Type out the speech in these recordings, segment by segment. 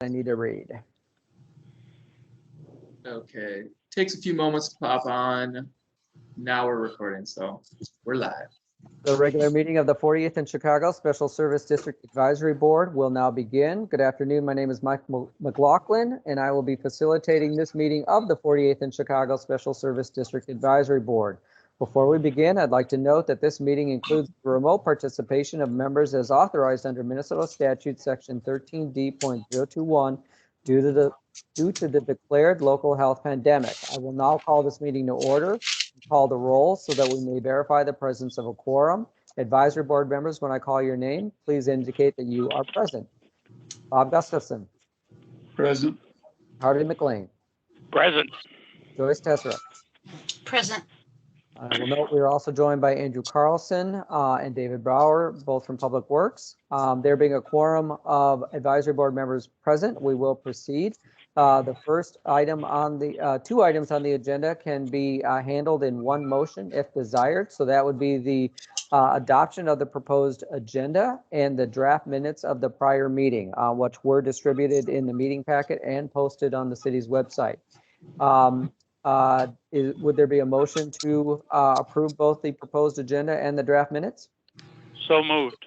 I need to read. Okay, takes a few moments to pop on. Now we're recording, so we're live. The regular meeting of the 40th in Chicago Special Service District Advisory Board will now begin. Good afternoon. My name is Mike McLaughlin, and I will be facilitating this meeting of the 48th in Chicago Special Service District Advisory Board. Before we begin, I'd like to note that this meeting includes the remote participation of members as authorized under Minnesota Statute Section 13D.021 due to the declared local health pandemic. I will now call this meeting to order. Call the roll so that we may verify the presence of a quorum. Advisory board members, when I call your name, please indicate that you are present. Bob Gustafson. Present. Harvey McLean. Present. Joyce Tessera. Present. I will note we are also joined by Andrew Carlson and David Brower, both from Public Works. There being a quorum of advisory board members present, we will proceed. The first item on the two items on the agenda can be handled in one motion if desired. So that would be the adoption of the proposed agenda and the draft minutes of the prior meeting, which were distributed in the meeting packet and posted on the city's website. Would there be a motion to approve both the proposed agenda and the draft minutes? So moved.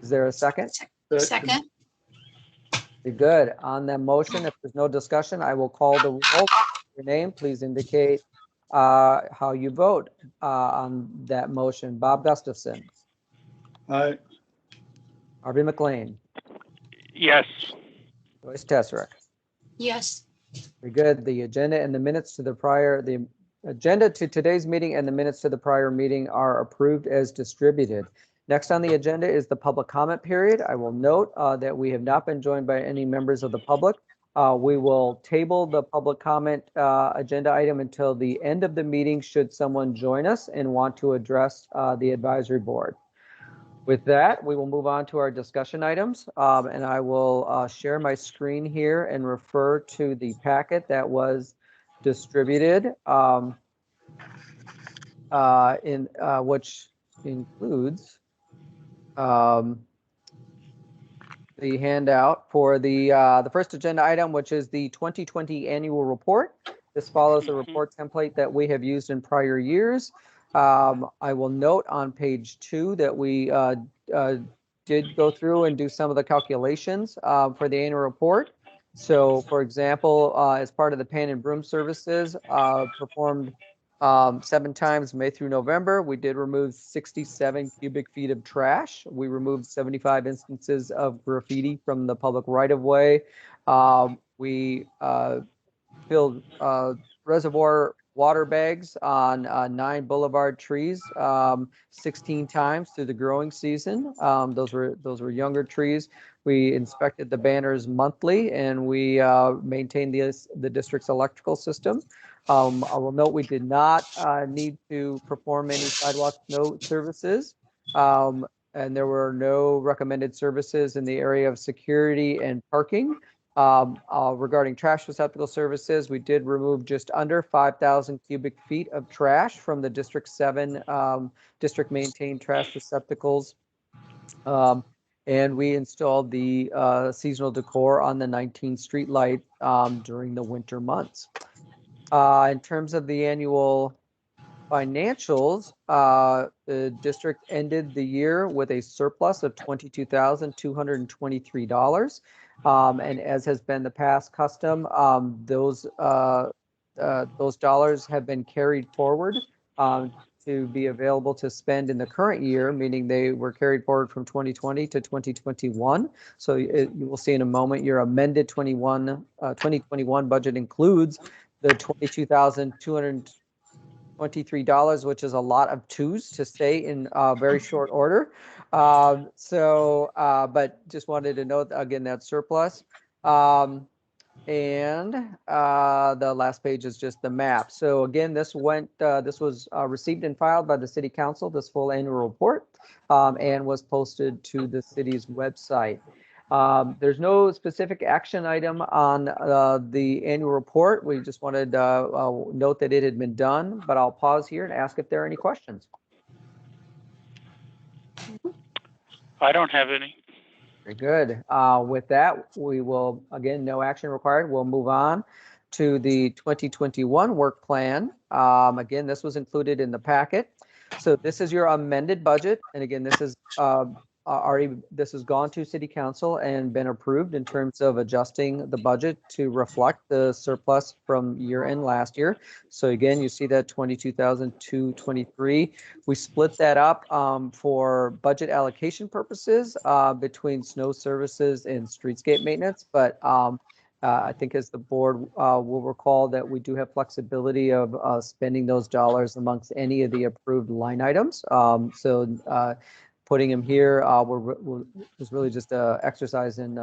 Is there a second? Second. Good. On that motion, if there's no discussion, I will call the roll. Your name, please indicate how you vote on that motion. Bob Gustafson. Aye. Harvey McLean. Yes. Joyce Tessera. Yes. Very good. The agenda and the minutes to the agenda to today's meeting and the minutes to the prior meeting are approved as distributed. Next on the agenda is the public comment period. I will note that we have not been joined by any members of the public. We will table the public comment agenda item until the end of the meeting should someone join us and want to address the advisory board. With that, we will move on to our discussion items, and I will share my screen here and refer to the packet that was distributed, which includes the handout for the first agenda item, which is the 2020 annual report. This follows the report template that we have used in prior years. I will note on page 2 that we did go through and do some of the calculations for the annual report. So, for example, as part of the pan and broom services performed 7 times May through November, we did remove 67 cubic feet of trash. We removed 75 instances of graffiti from the public right-of-way. We filled reservoir water bags on 9 boulevard trees 16 times through the growing season. Those were younger trees. We inspected the banners monthly, and we maintained the district's electrical system. I will note we did not need to perform any sidewalk snow services, and there were no recommended services in the area of security and parking. Regarding trash receptacle services, we did remove just under 5,000 cubic feet of trash from the District 7 district maintained trash receptacles. And we installed the seasonal decor on the 19 street light during the winter months. In terms of the annual financials, the district ended the year with a surplus of $22,223. And as has been the past custom, those dollars have been carried forward to be available to spend in the current year, meaning they were carried forward from 2020 to 2021. So you will see in a moment your amended 2021 budget includes the $22,223, which is a lot of twos to say in very short order. But just wanted to note again that surplus. And the last page is just the map. So again, this was received and filed by the City Council, this full annual report, and was posted to the city's website. There's no specific action item on the annual report. We just wanted to note that it had been done, but I'll pause here and ask if there are any questions. I don't have any. Very good. With that, we will, again, no action required. We'll move on to the 2021 work plan. Again, this was included in the packet. So this is your amended budget. And again, this is this has gone to City Council and been approved in terms of adjusting the budget to reflect the surplus from year end last year. So again, you see that 22,223. We split that up for budget allocation purposes between snow services and streetscape maintenance. But I think as the board will recall that we do have flexibility of spending those dollars amongst any of the approved line items. Putting them here was really just an exercise in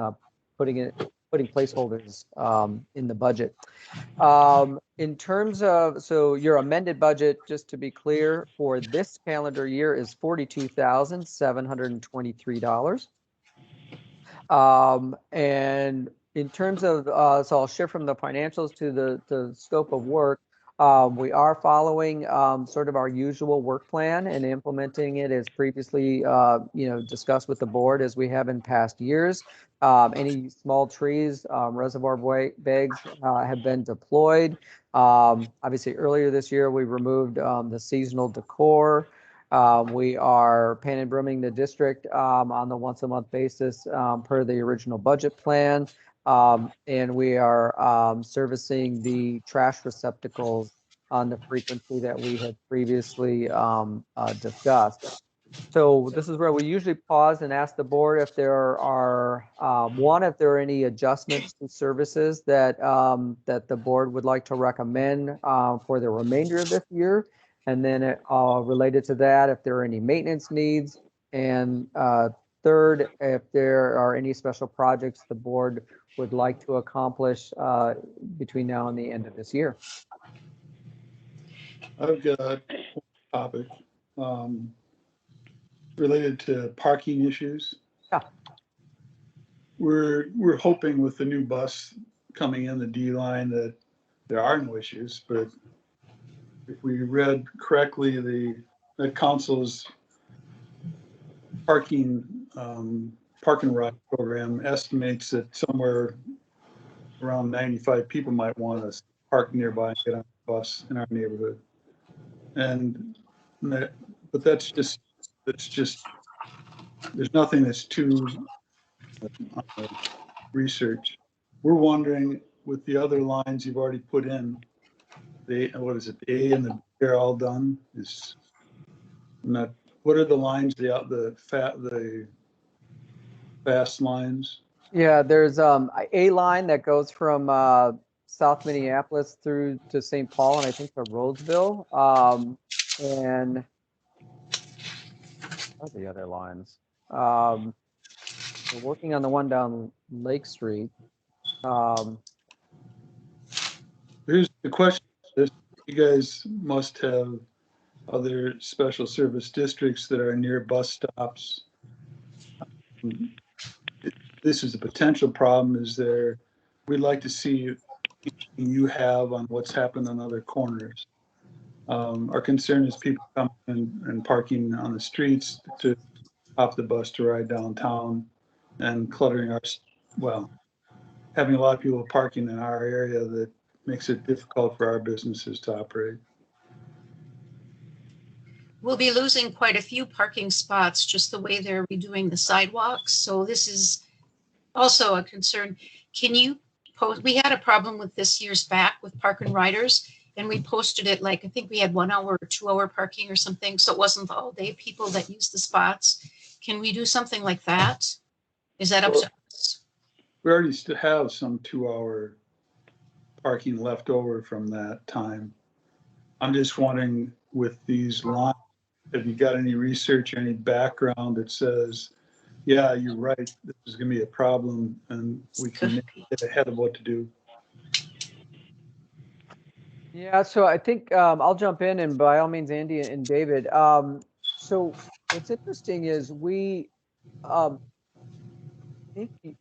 putting placeholders in the budget. In terms of, so your amended budget, just to be clear, for this calendar year is $42,723. And in terms of, so I'll shift from the financials to the scope of work. We are following sort of our usual work plan and implementing it as previously, discussed with the board as we have in past years. Any small trees, reservoir bags have been deployed. Obviously, earlier this year, we removed the seasonal decor. We are pan and brooming the district on the once-a-month basis per the original budget plan. And we are servicing the trash receptacles on the frequency that we had previously discussed. So this is where we usually pause and ask the board if there are, if there are any adjustments to services that that the board would like to recommend for the remainder of this year. And then related to that, if there are any maintenance needs. And third, if there are any special projects the board would like to accomplish between now and the end of this year. I've got a topic related to parking issues. Yeah. We're hoping with the new bus coming in, the DLine, that there are no issues, but if we read correctly, the council's parking ride program estimates that somewhere around 95 people might want to park nearby and get on the bus in our neighborhood. But that's just there's nothing that's too research. We're wondering with the other lines you've already put in, the A and the B are all done. What are the lines? The fast lines. Yeah, there's a line that goes from South Minneapolis through to St. Paul and I think to Roseville. And what are the other lines? We're working on the one down Lake Street. Here's the question. You guys must have other special service districts that are near bus stops. This is a potential problem. We'd like to see you have on what's happened on other corners. Our concern is people coming and parking on the streets to hop the bus to ride downtown and cluttering having a lot of people parking in our area that makes it difficult for our businesses to operate. We'll be losing quite a few parking spots just the way they're redoing the sidewalks. So this is also a concern. Can you post? We had a problem with this year's back with park and riders, and we posted it like I think we had 1 hour or 2 hour parking or something. So it wasn't the all day people that use the spots. Can we do something like that? Is that up to us? We already still have some 2 hour parking left over from that time. I'm just wondering with these lines, have you got any research or any background that says, yeah, you're right, this is going to be a problem and we can get ahead of what to do? Yeah, so I think I'll jump in and by all means, Andy and David. So what's interesting is we, I think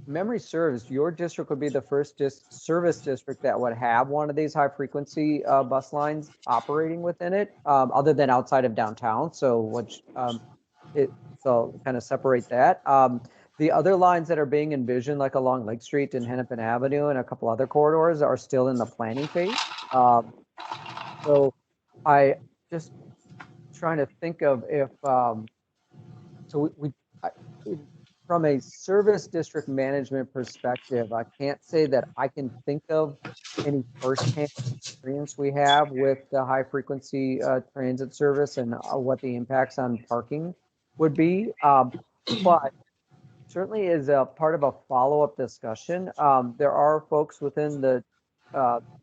memory serves, your district would be the first service district that would have one of these high frequency bus lines operating within it, other than outside of downtown. So so kind of separate that. The other lines that are being envisioned, like along Lake Street and Hennepin Avenue and a couple other corridors, are still in the planning phase. So I just trying to think of if, so from a service district management perspective, I can't say that I can think of any firsthand experience we have with the high frequency transit service and what the impacts on parking would be. But certainly is a part of a follow-up discussion. There are folks within the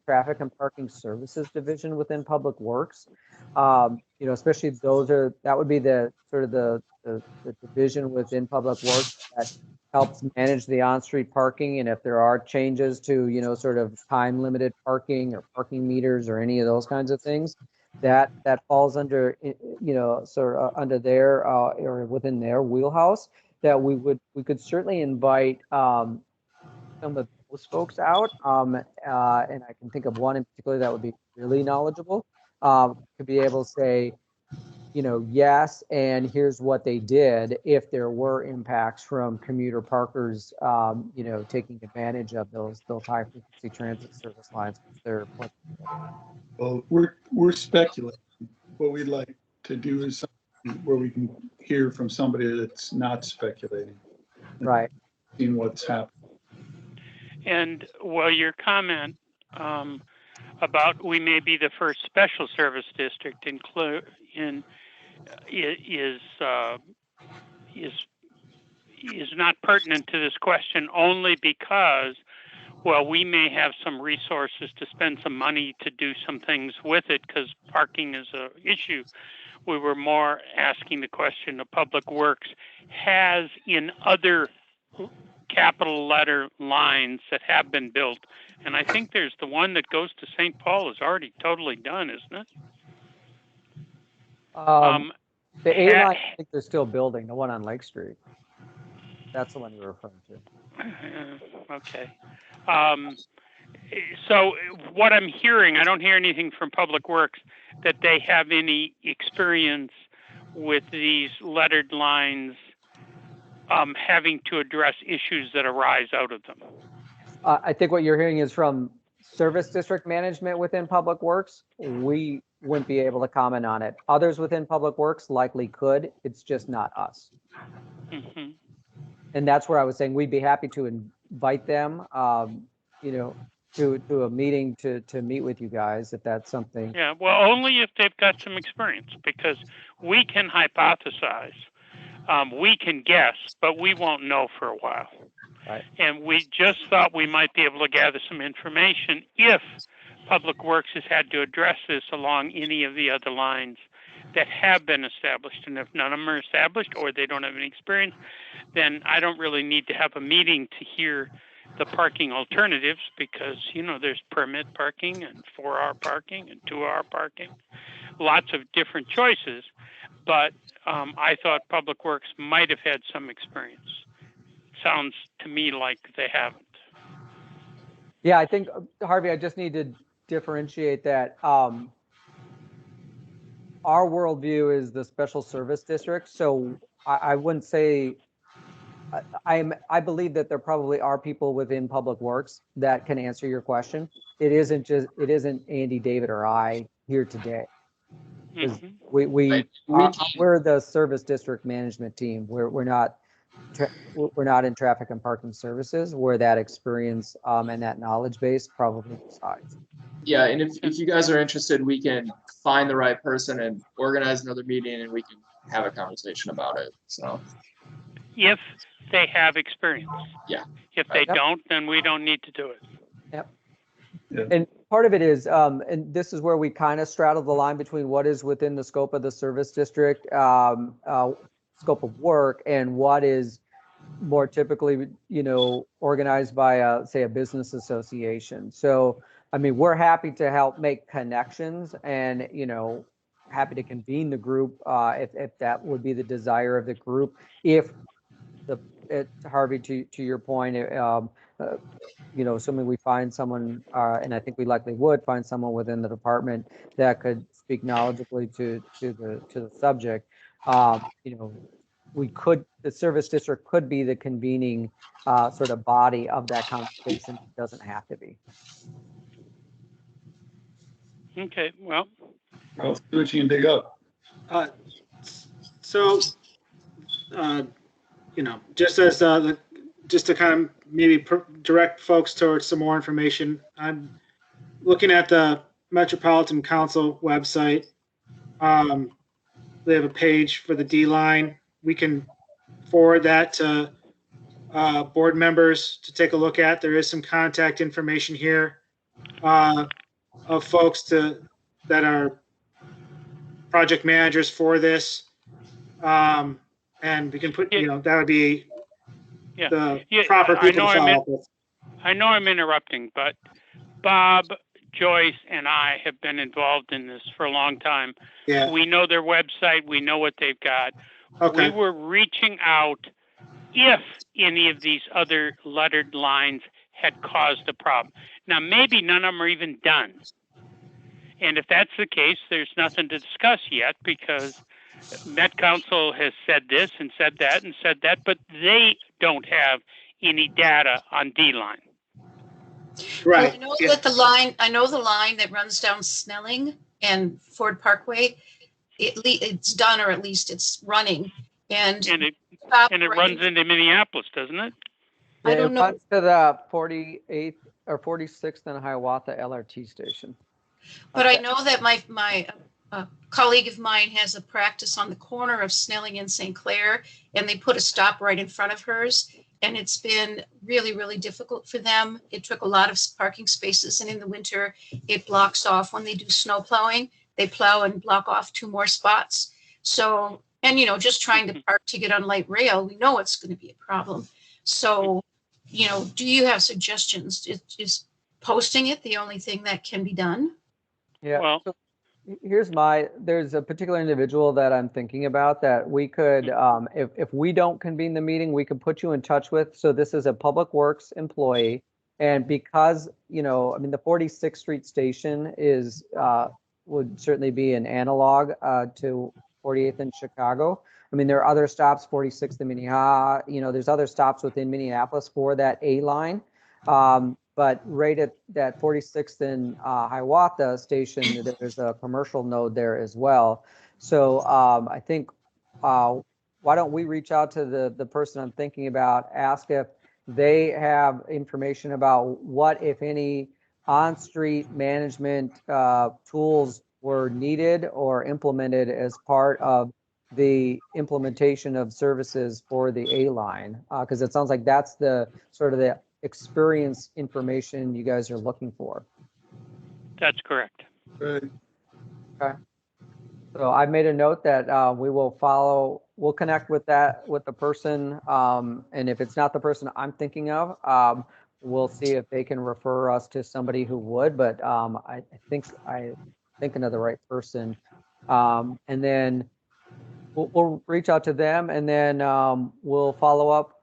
traffic and parking services division within Public Works. Especially that would be the sort of the division within Public Works that helps manage the on-street parking. And if there are changes to, sort of time limited parking or parking meters or any of those kinds of things, that falls under, sort of under their or within their wheelhouse, that we could certainly invite some of those folks out. And I can think of one in particular that would be really knowledgeable, to be able to say, yes, and here's what they did if there were impacts from commuter parkers, taking advantage of those high frequency transit service lines. Well, we're speculating. What we'd like to do is something where we can hear from somebody that's not speculating. Right. Seeing what's happening. And well, your comment about we may be the first special service district is not pertinent to this question, only because, well, we may have some resources to spend some money to do some things with it because parking is an issue. We were more asking the question of Public Works has in other capital letter lines that have been built, and I think there's the one that goes to St. Paul is already totally done, isn't it? The ALine, I think they're still building, the one on Lake Street. That's the one you're referring to. Okay. So what I'm hearing, I don't hear anything from Public Works that they have any experience with these lettered lines having to address issues that arise out of them. I think what you're hearing is from service district management within Public Works. We wouldn't be able to comment on it. Others within Public Works likely could. It's just not us. Mm-hmm. And that's where I was saying we'd be happy to invite them, to a meeting to meet with you guys if that's something. Yeah, well, only if they've got some experience, because we can hypothesize, we can guess, but we won't know for a while. Right. And we just thought we might be able to gather some information if Public Works has had to address this along any of the other lines that have been established. And if none of them are established or they don't have any experience, then I don't really need to have a meeting to hear the parking alternatives because, there's permit parking and 4-hour parking and 2-hour parking, lots of different choices. But I thought Public Works might have had some experience. Sounds to me like they haven't. Yeah, I think, Harvey, I just need to differentiate that. Our worldview is the special service district. So I wouldn't say, I believe that there probably are people within Public Works that can answer your question. It isn't Andy, David, or I here today. Mm-hmm. We're the service district management team. We're not in traffic and parking services, where that experience and that knowledge base probably resides. Yeah, and if you guys are interested, we can find the right person and organize another meeting, and we can have a conversation about it. So, if they have experience. Yeah. If they don't, then we don't need to do it. Yep. Yeah. And part of it is, and this is where we kind of straddle the line between what is within the scope of the service district scope of work and what is more typically, organized by say a business association. So, I mean, we're happy to help make connections and, happy to convene the group if that would be the desire of the group. If Harvey, to your point, assuming we find someone, and I think we likely would find someone within the department that could speak knowledgeably to the subject, the service district could be the convening sort of body of that conversation. It doesn't have to be. Okay, well, Well, see what you can dig up. So, just as just to kind of maybe direct folks towards some more information, I'm looking at the Metropolitan Council website. They have a page for the DLine. We can forward that to board members to take a look at. There is some contact information here of folks that are project managers for this. And we can put, that would be the proper people to follow up with. I know I'm interrupting, but Bob, Joyce, and I have been involved in this for a long time. Yeah. We know their website. We know what they've got. Okay. We were reaching out if any of these other lettered lines had caused a problem. Now, maybe none of them are even done. And if that's the case, there's nothing to discuss yet because Met Council has said this and said that and said that, but they don't have any data on DLine. Right. Well, I know the line that runs down Snelling and Ford Parkway, it's done, or at least it's running. And it runs into Minneapolis, doesn't it? I don't know. It runs to the 48th or 46th and Hiawatha LRT station. But I know that my colleague of mine has a practice on the corner of Snelling and St. Clair, and they put a stop right in front of hers. And it's been really, really difficult for them. It took a lot of parking spaces, and in the winter, it blocks off. When they do snow plowing, they plow and block off 2 more spots. So, and just trying to park to get on light rail, we know it's going to be a problem. So, do you have suggestions? Is posting it the only thing that can be done? Yeah. Well, so there's a particular individual that I'm thinking about that we could, if we don't convene the meeting, we could put you in touch with. So this is a Public Works employee. And because, the 46th Street station would certainly be an analog to 48th in Chicago. There are other stops, 46th in Minnehaha, there's other stops within Minneapolis for that ALine. But right at that 46th and Hiawatha station, there's a commercial node there as well. So I think, why don't we reach out to the person I'm thinking about, ask if they have information about what, if any, on-street management tools were needed or implemented as part of the implementation of services for the ALine, because it sounds like that's the sort of the experience information you guys are looking for. that's correct. Right. Okay. So I made a note that we'll connect with the person. And if it's not the person I'm thinking of, we'll see if they can refer us to somebody who would, but I think thinking of the right person. And then we'll reach out to them, and then we'll follow up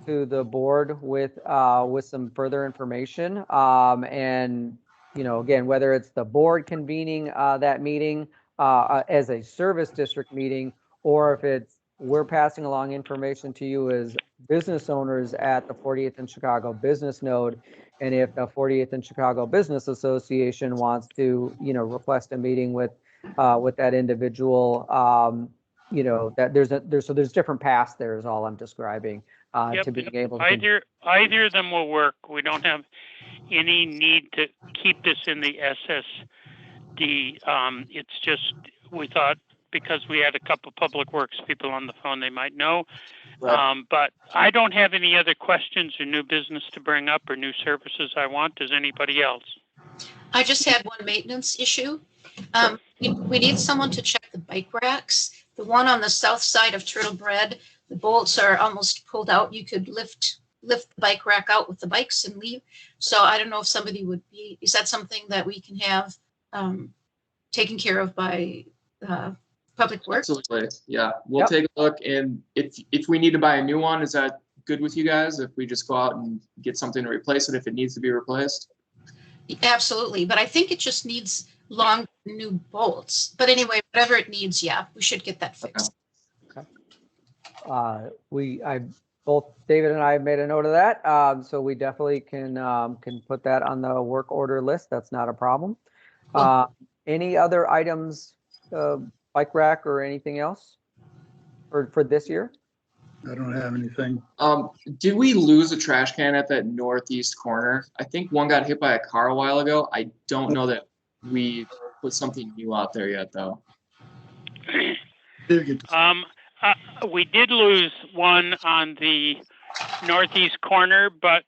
to the board with some further information. And again, whether it's the board convening that meeting as a service district meeting, or if we're passing along information to you as business owners at the 40th and Chicago Business Node, and if the 40th and Chicago Business Association wants to request a meeting with that individual, that there's different paths there is all I'm describing. Yep, To being able to either of them will work. We don't have any need to keep this in the SSD. It's just, we thought because we had a couple Public Works people on the phone, they might know. Right. But I don't have any other questions or new business to bring up or new services I want. Does anybody else? I just had one maintenance issue. We need someone to check the bike racks. The one on the south side of Turtle Bread, the bolts are almost pulled out. You could lift the bike rack out with the bikes and leave. So I don't know if somebody is that something that we can have taken care of by Public Works? Absolutely. Yeah. We'll Yep. take a look, and if we need to buy a new one, is that good with you guys? If we just go out and get something to replace it if it needs to be replaced? Absolutely. But I think it just needs long new bolts. But anyway, whatever it needs, yeah, we should get that fixed. both David and I have made a note of that. So we definitely can put that on the work order list. That's not a problem. Any other items, bike rack or anything else for this year? I don't have anything. Did we lose a trash can at that northeast corner? I think one got hit by a car a while ago. I don't know that we put something new out there yet, though. We did lose one on the northeast corner, but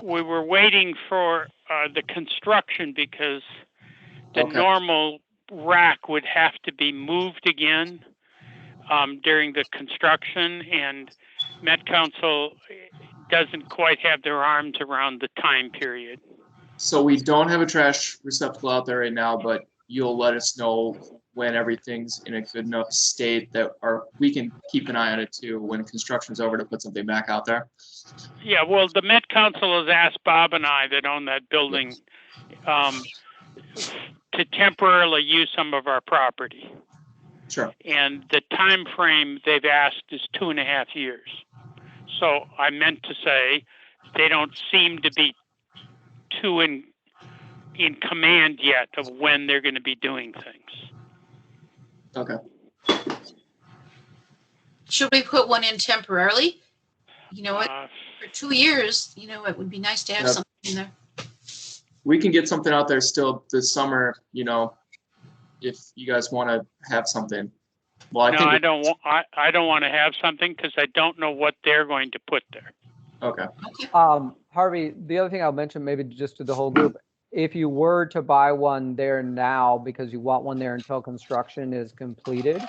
we were waiting for the construction because the normal rack would have to be moved again during the construction, and Met Council doesn't quite have their arms around the time period. So we don't have a trash receptacle out there right now, but you'll let us know when everything's in a good enough state that we can keep an eye on it too when construction's over to put something back out there. Yeah, well, the Met Council has asked Bob and I that own that building to temporarily use some of our property. Sure. And the time frame they've asked is 2.5 years. So I meant to say they don't seem to be too in command yet of when they're going to be doing things. Okay. Should we put one in temporarily? You know what? For 2 years, you know, it would be nice to have something in there. We can get something out there still this summer, you know, if you guys want to have something. Well, I don't want to have something because I don't know what they're going to put there. Okay. Harvey, the other thing I'll mention, maybe just to the whole group, if you were to buy one there now because you want one there until construction is completed,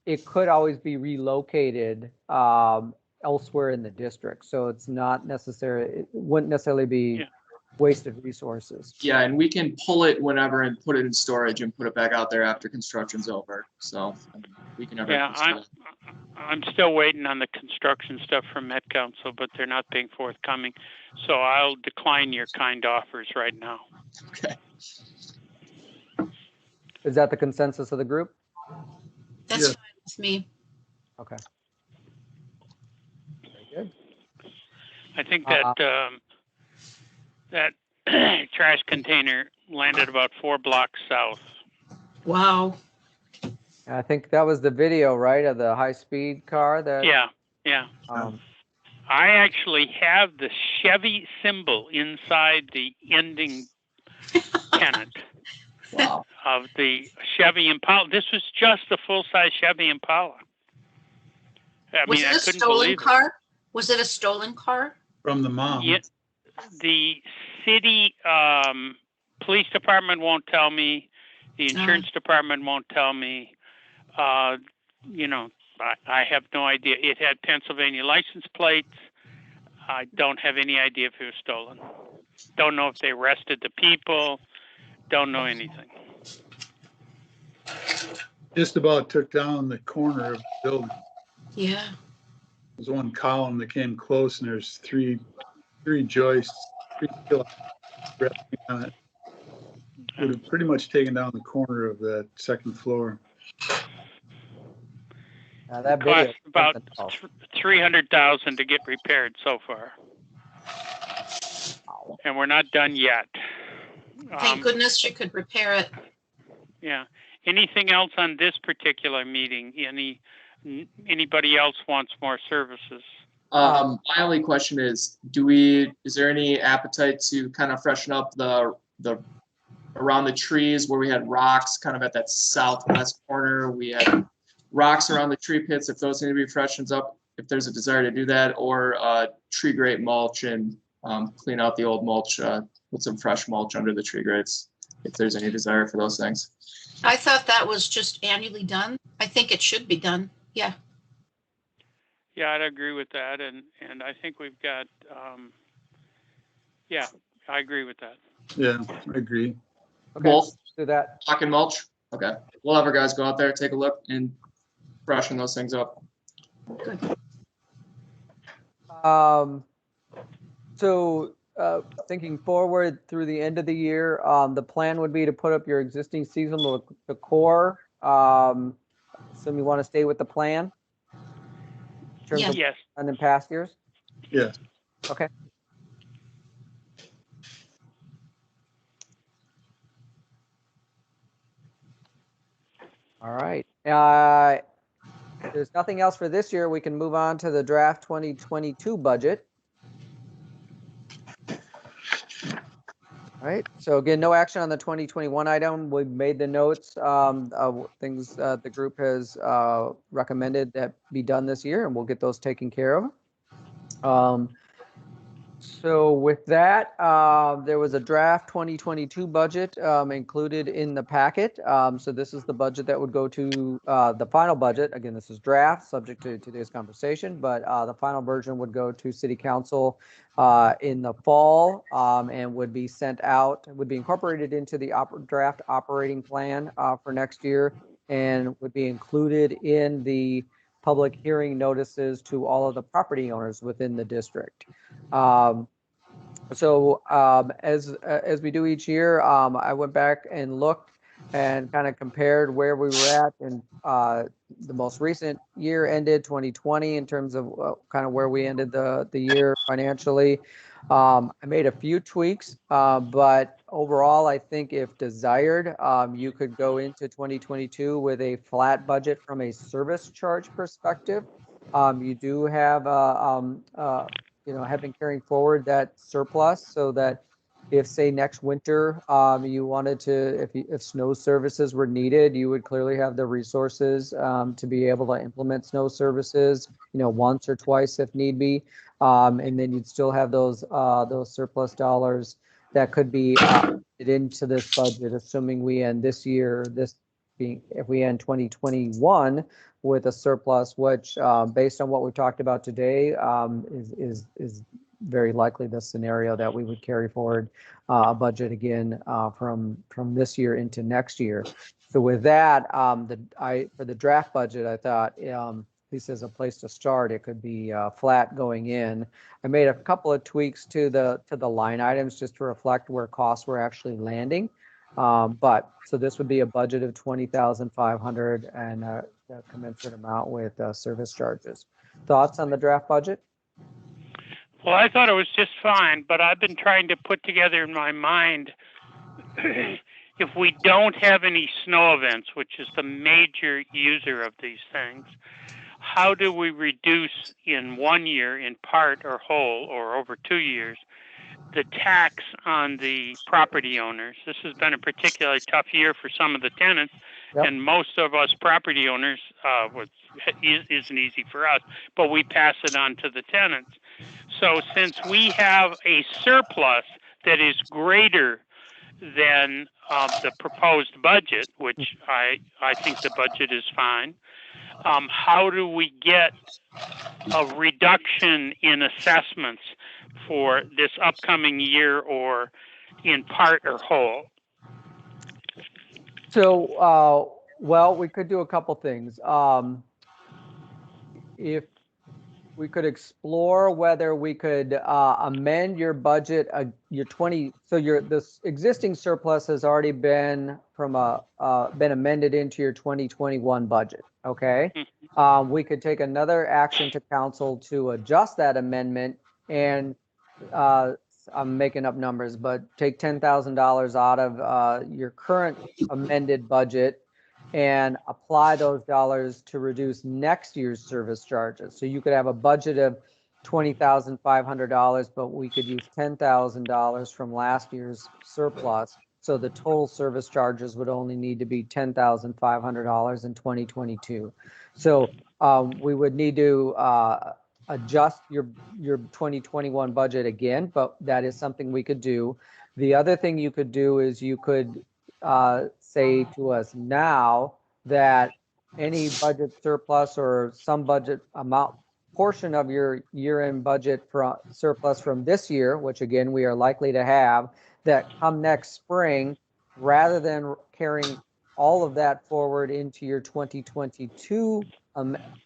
it could always be relocated elsewhere in the district. So it's not necessary. It wouldn't necessarily be wasted resources. Yeah, and we can pull it whenever and put it in storage and put it back out there after construction's over. So we can never. Yeah, I'm still waiting on the construction stuff from Met Council, but they're not being forthcoming. So I'll decline your kind offers right now. Okay. Is that the consensus of the group? That's fine with me. Okay. Very good. I think that that trash container landed about 4 blocks south. Wow. I think that was the video, right, of the high-speed car that. Yeah. I actually have the Chevy symbol inside the ending pennant of the Chevy Impala. This was just a full-size Chevy Impala. Was it a stolen car? Was it a stolen car? From the mom. Yeah, the city police department won't tell me. The insurance department won't tell me. You know, I have no idea. It had Pennsylvania license plates. I don't have any idea if it was stolen. Don't know if they arrested the people. Don't know anything. Just about took down the corner of the building. Yeah. There's one column that came close, and there's three joists, 3 pillars resting on it. Would have pretty much taken down the corner of that second floor. That cost about $300,000 to get repaired so far, and we're not done yet. Thank goodness you could repair it. Yeah. Anything else on this particular meeting? Anybody else wants more services? My only question is, is there any appetite to kind of freshen up the around the trees where we had rocks kind of at that southwest corner? We had rocks around the tree pits, if those need to be freshened up, if there's a desire to do that, or tree grate mulch and clean out the old mulch, put some fresh mulch under the tree grates, if there's any desire for those things. I thought that was just annually done. I think it should be done. Yeah. Yeah, I'd agree with that, and I think we've got. Yeah, I agree with that. Yeah, I agree. Okay, Both do that. rock and mulch. Okay, we'll have our guys go out there, take a look, and freshen those things up. Good. So thinking forward through the end of the year, the plan would be to put up your existing seasonal decor, assume you want to stay with the plan? In terms of Yes. and in past years? Yes. Okay. All right. There's nothing else for this year. We can move on to the draft 2022 budget. All right. So again, no action on the 2021 item. We've made the notes, things the group has recommended that be done this year, and we'll get those taken care of. So with that, there was a draft 2022 budget included in the packet. So this is the budget that would go to the final budget. Again, this is draft, subject to today's conversation, but the final version would go to City Council in the fall and would be sent out, would be incorporated into the draft operating plan for next year, and would be included in the public hearing notices to all of the property owners within the district. As we do each year, I went back and looked and kind of compared where we were at, and the most recent year ended 2020 in terms of kind of where we ended the year financially. I made a few tweaks, but overall, I think if desired, you could go into 2022 with a flat budget from a service charge perspective. You do have have been carrying forward that surplus, so that if, say, next winter you wanted to, if snow services were needed, you would clearly have the resources to be able to implement snow services, once or twice if need be, and then you'd still have those surplus dollars that could be put into this budget, assuming we end this year, if we end 2021 with a surplus, which based on what we've talked about today, is very likely the scenario that we would carry forward a budget again from this year into next year. So with that, for the draft budget, I thought at least as a place to start, it could be flat going in. I made a couple of tweaks to the line items just to reflect where costs were actually landing. So this would be a budget of $20,500 and a commensurate amount with service charges. Thoughts on the draft budget? Well, I thought it was just fine, but I've been trying to put together in my mind if we don't have any snow events, which is the major user of these things, how do we reduce in 1 year, in part or whole, or over 2 years, the tax on the property owners? This has been a particularly tough year for some of the tenants, Yep. and most of us property owners, isn't easy for us, but we pass it on to the tenants. So since we have a surplus that is greater than the proposed budget, which I think the budget is fine, how do we get a reduction in assessments for this upcoming year, or in part or whole? So, well, we could do a couple things. If we could explore whether we could amend your budget, this existing surplus has already been been amended into your 2021 budget. Okay, we could take another action to council to adjust that amendment, and I'm making up numbers, but take $10,000 out of your current amended budget and apply those dollars to reduce next year's service charges. So you could have a budget of $20,500, but we could use $10,000 from last year's surplus. So the total service charges would only need to be $10,500 in 2022. So we would need to adjust your 2021 budget again, but that is something we could do. The other thing you could do is you could say to us now that any budget surplus or some budget amount portion of your year-end budget surplus from this year, which again we are likely to have, that come next spring, rather than carrying all of that forward into your 2022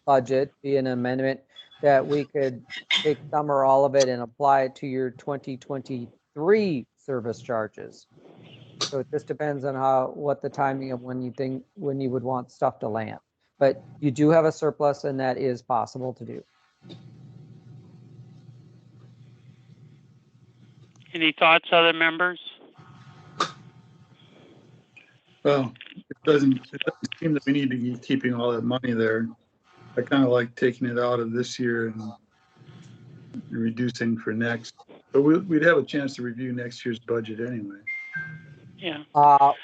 budget, be an amendment, that we could take some or all of it and apply it to your 2023 service charges. So it just depends on what the timing of when you would want stuff to land. But you do have a surplus, and that is possible to do. Any thoughts, other members? Well, it doesn't seem that we need to be keeping all that money there. I kind of like taking it out of this year and reducing for next. But we'd have a chance to review next year's budget anyway. Yeah. Well,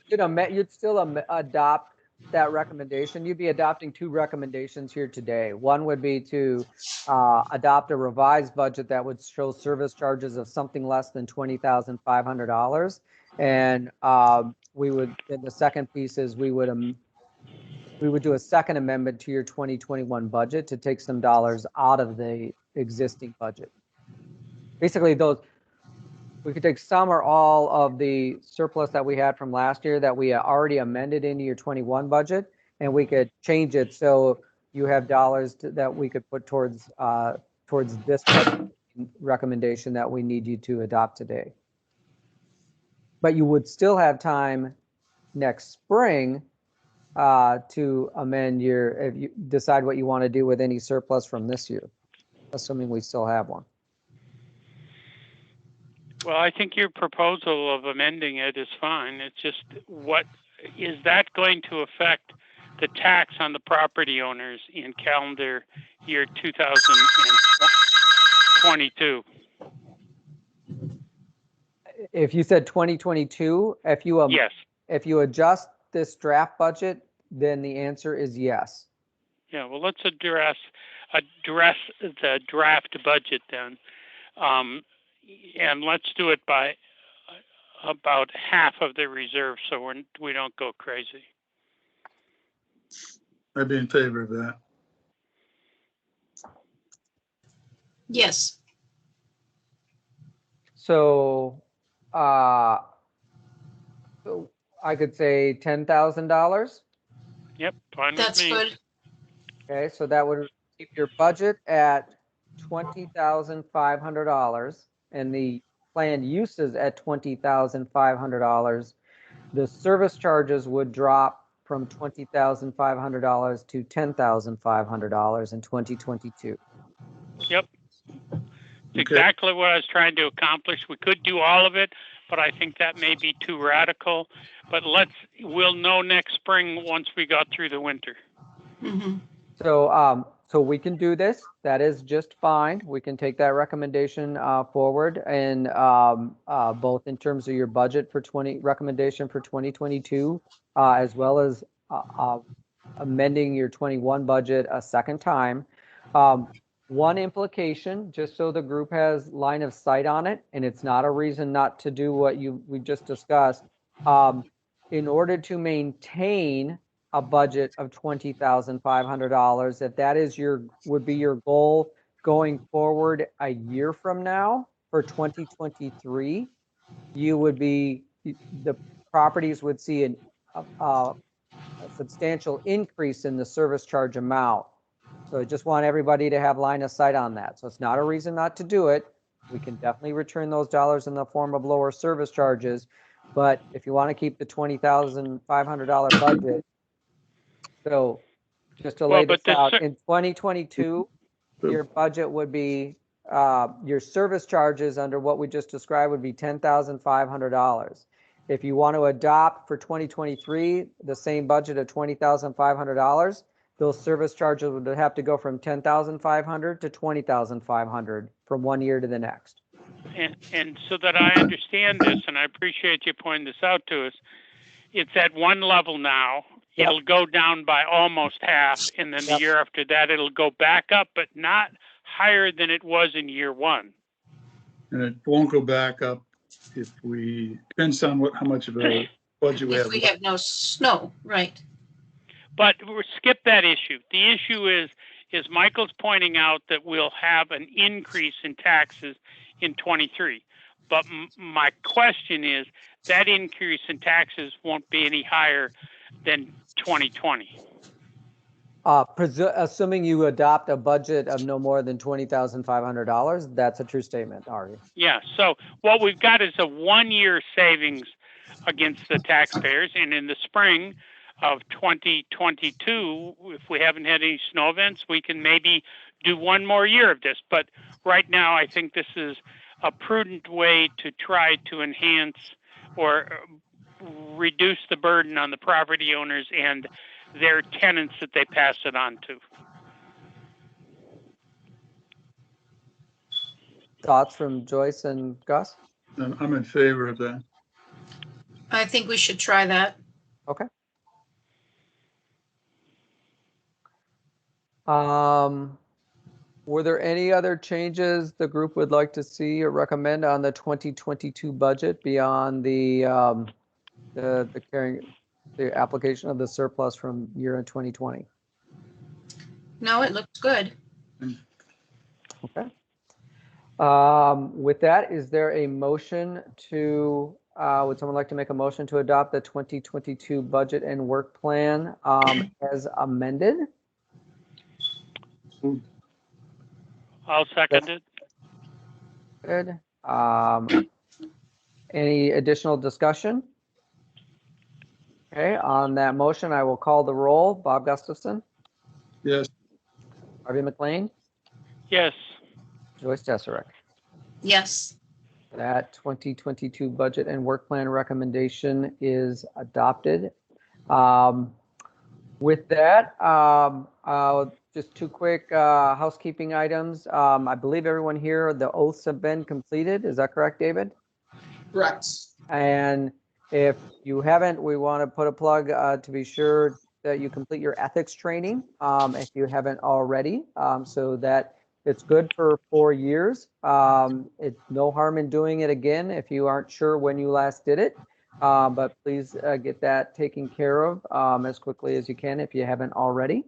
no, you'd still adopt that recommendation. You'd be adopting two recommendations here today. One would be to adopt a revised budget that would show service charges of something less than $20,500. And we would, and the second piece is we would do a second amendment to your 2021 budget to take some dollars out of the existing budget. Basically, we could take some or all of the surplus that we had from last year that we already amended into your 21 budget, and we could change it so you have dollars that we could put towards this budget recommendation that we need you to adopt today. But you would still have time next spring to amend if you decide what you want to do with any surplus from this year, assuming we still have one. Well, I think your proposal of amending it is fine. It's just, what is that going to affect the tax on the property owners in calendar year 2022? If you said 2022, Yes. if you adjust this draft budget, then the answer is yes. Yeah. Well, let's address the draft budget then. And let's do it by about half of the reserve, so we don't go crazy. I'd be in favor of that. Yes. So I could say $10,000. Yep, fine That's with me. good. Okay, so that would keep your budget at $20,500 and the planned uses at $20,500. The service charges would drop from $20,500 to $10,500 in 2022. Yep. Exactly what I was trying to accomplish. We could do all of it, but I think that may be too radical. But we'll know next spring once we got through the winter. Mm-hmm. So we can do this. That is just fine. We can take that recommendation forward, and both in terms of your budget for recommendation for 2022, as well as amending your 21 budget a second time. One implication, just so the group has line of sight on it, and it's not a reason not to do what we just discussed. In order to maintain a budget of $20,500, if that would be your goal going forward a year from now for 2023, the properties would see a substantial increase in the service charge amount. So I just want everybody to have line of sight on that. So it's not a reason not to do it. We can definitely return those dollars in the form of lower service charges. But if you want to keep the $20,500 budget, so just to lay this out, in 2022, your budget would be, your service charges under what we just described would be $10,500. If you want to adopt for 2023 the same budget of $20,500, those service charges would have to go from $10,500 to $20,500 from one year to the next. And so that I understand this, and I appreciate you pointing this out to us, it's at one level now. Yep. It'll go down by almost half, and then the year after that, it'll go back up, but not higher than it was in year one. And it won't go back up depends on how much of a budget we have. If we have no snow, right. But we'll skip that issue. The issue is Michael's pointing out that we'll have an increase in taxes in 23. But my question is, that increase in taxes won't be any higher than 2020. Assuming you adopt a budget of no more than $20,500, that's a true statement, Ari. Yeah, so what we've got is a 1 year savings against the taxpayers, and in the spring, of 2022, if we haven't had any snow events, we can maybe do one more year of this. But right now, I think this is a prudent way to try to enhance or reduce the burden on the property owners and their tenants that they pass it on to. Thoughts from Joyce and Gus? I'm in favor of that. I think we should try that. Okay. Were there any other changes the group would like to see or recommend on the 2022 budget beyond the carrying, the application of the surplus from year end 2020? No, it looks good. Okay. With that, is there a motion to, would someone like to make a motion to adopt the 2022 budget and work plan as amended? I'll second it. Good. Any additional discussion? Okay, on that motion, I will call the roll. Bob Gustafson, Yes, Harvey McLean, Yes. Joyce Desserek. Yes. That 2022 budget and work plan recommendation is adopted. With that, just two quick housekeeping items. I believe everyone here, the oaths have been completed. Is that correct, David? Correct. And if you haven't, we want to put a plug to be sure that you complete your ethics training if you haven't already, so that it's good for 4 years. It's no harm in doing it again if you aren't sure when you last did it. But please get that taken care of as quickly as you can if you haven't already.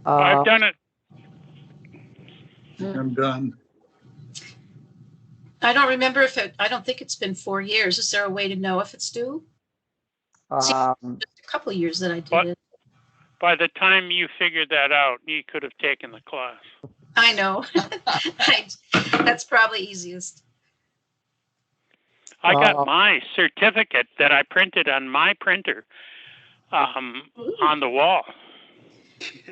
I've done it. I'm done. I don't remember if it, I don't think it's been 4 years. Is there a way to know if it's due? Just a couple of years that I did But- it. By the time you figured that out, you could have taken the class. I know. That's probably easiest. I got my certificate that I printed on my printer on the wall.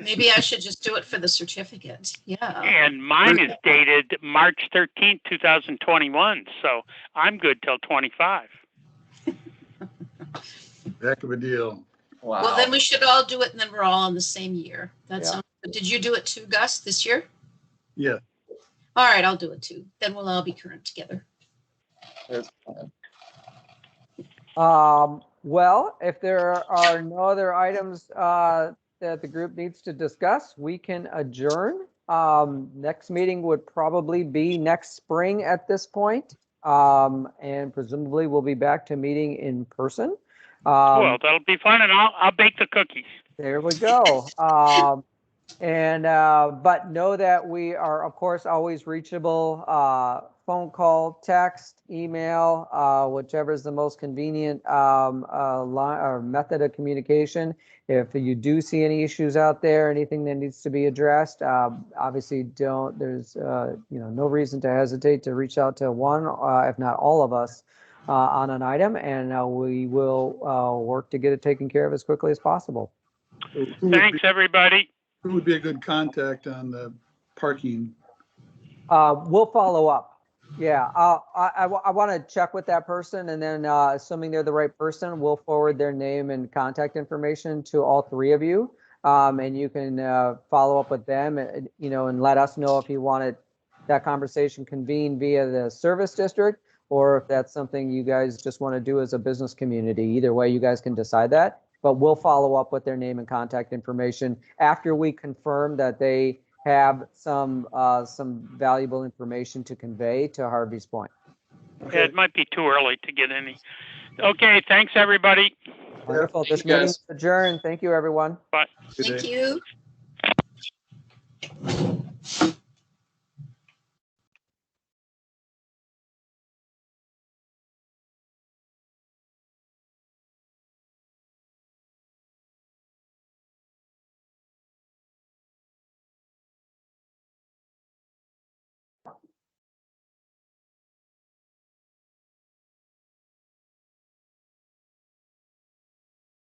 Maybe I should just do it for the certificate. Yeah. And mine is dated March 13th, 2021. So I'm good till 25. Heck of a deal. Wow. Well, then we should all do it and then we're all on the same year. That Yeah. sounds good. Did you do it too, Gus, this year? Yeah, All right, I'll do it too. Then we'll all be current together. There's the plan. Well, if there are no other items that the group needs to discuss, we can adjourn. Next meeting would probably be next spring at this point. And presumably we'll be back to meeting in person. Well, that'll be fun, and I'll bake the cookies. There we go. But know that we are, of course, always reachable. Phone call, text, email, whichever is the most convenient line or method of communication. If you do see any issues out there, anything that needs to be addressed, obviously there's no reason to hesitate to reach out to one, if not all of us, on an item, and we will work to get it taken care of as quickly as possible. Thanks, everybody. Who would be a good contact on the parking? We'll follow up. Yeah, I want to check with that person, and then assuming they're the right person, we'll forward their name and contact information to all three of you, and you can follow up with them, and let us know if you wanted that conversation convened via the service district, or if that's something you guys just want to do as a business community. Either way, you guys can decide that, but we'll follow up with their name and contact information after we confirm that they have some valuable information to convey to Harvey's point. Yeah, it might be too early to get any. Okay, thanks, everybody. Wonderful. Thank This you, guys. meeting is adjourned. Thank you, everyone. Thank you.